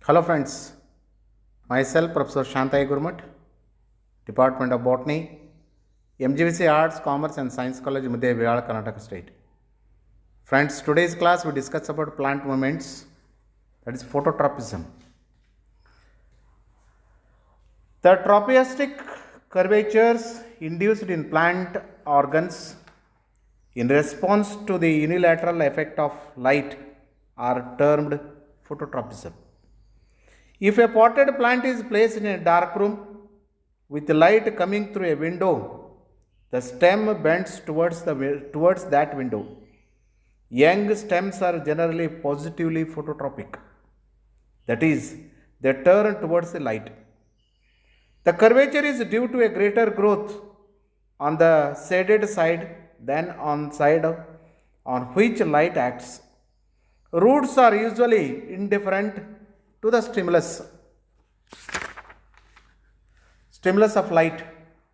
Hello friends, myself Professor Shantai Gurmat, Department of Botany, MGVC Arts, Commerce and Science College, Madhya Vihar, Karnataka State. Friends, today's class we discuss about plant movements, that is phototropism. The tropistic curvatures induced in plant organs in response to the unilateral effect of light are termed phototropism. If a potted plant is placed in a dark room with light coming through a window, the stem bends towards that window. Young stems are generally positively phototropic, that is, they turn towards the light. The curvature is due to a greater growth on the shaded side than on side on which light acts. Roots are usually indifferent to the stimulus of light,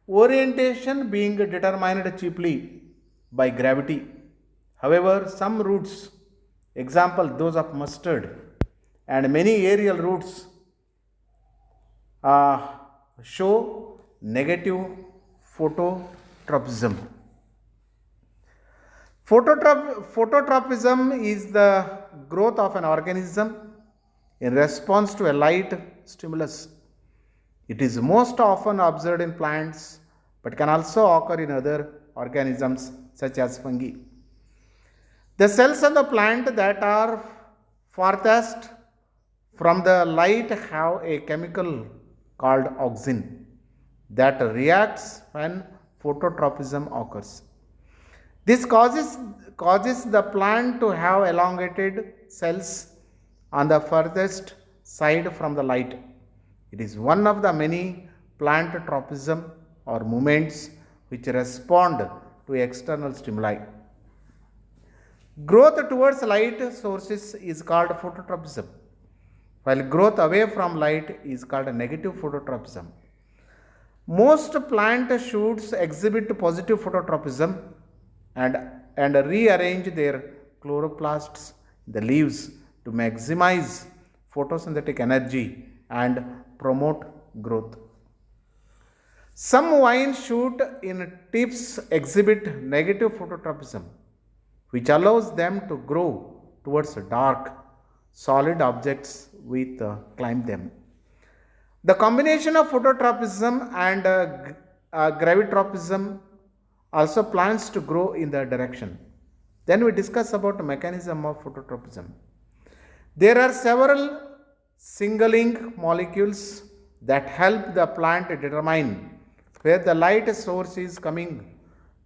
orientation being determined chiefly by gravity. However, some roots, example those of mustard and many aerial roots, show negative phototropism. Phototropism is the growth of an organism in response to a light stimulus. It is most often observed in plants but can also occur in other organisms such as fungi. The cells of the plant that are farthest from the light have a chemical called auxin that reacts when phototropism occurs. This causes the plant to have elongated cells on the furthest side from the light. It is one of the many plant tropism or movements which respond to external stimuli. Growth towards light sources is called phototropism, while growth away from light is called negative phototropism. Most plant shoots exhibit positive phototropism and rearrange their chloroplasts in the leaves to maximize photosynthetic energy and promote growth. Some vine shoot in tips exhibit negative phototropism, which allows them to grow towards dark, solid objects with climb them. The combination of phototropism and gravitropism also plans to grow in that direction. Then we discuss about the mechanism of phototropism. There are several signaling molecules that help the plant determine where the light source is coming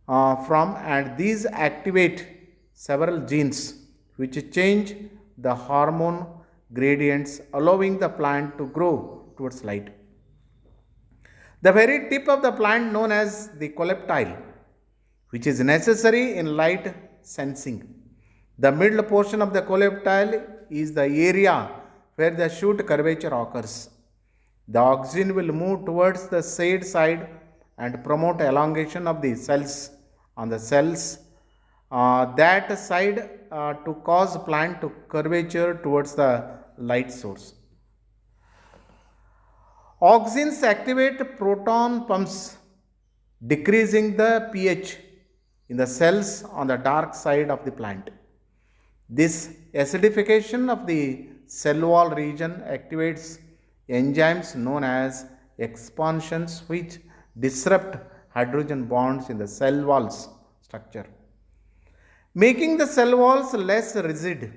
from, and these activate several genes which change the hormone gradients, allowing the plant to grow towards light. The very tip of the plant, known as the coleoptile, which is necessary in light sensing. The middle portion of the coleoptile is the area where the shoot curvature occurs. The auxin will move towards the shade side and promote elongation of the cells on the cells that side to cause plant to curvature towards the light source. Auxins activate proton pumps, decreasing the pH in the cells on the dark side of the plant. This acidification of the cell wall region activates enzymes known as expansions which disrupt hydrogen bonds in the cell walls structure, making the cell walls less rigid.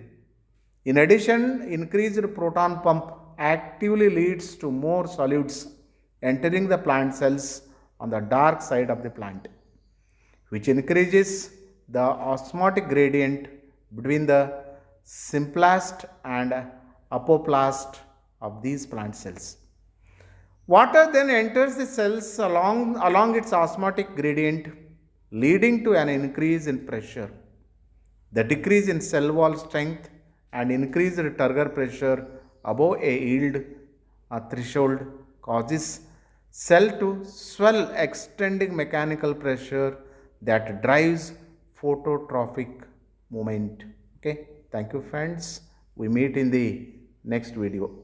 In addition, increased proton pump actively leads to more solids entering the plant cells on the dark side of the plant, which increases the osmotic gradient between the symplasm and apoplast of these plant cells. Water then enters the cells along its osmotic gradient, leading to an increase in pressure. The decrease in cell wall strength and increased turgor pressure above a yield threshold causes cell to swell, extending mechanical pressure that drives phototropic movement. Okay, thank you friends. We meet in the next video.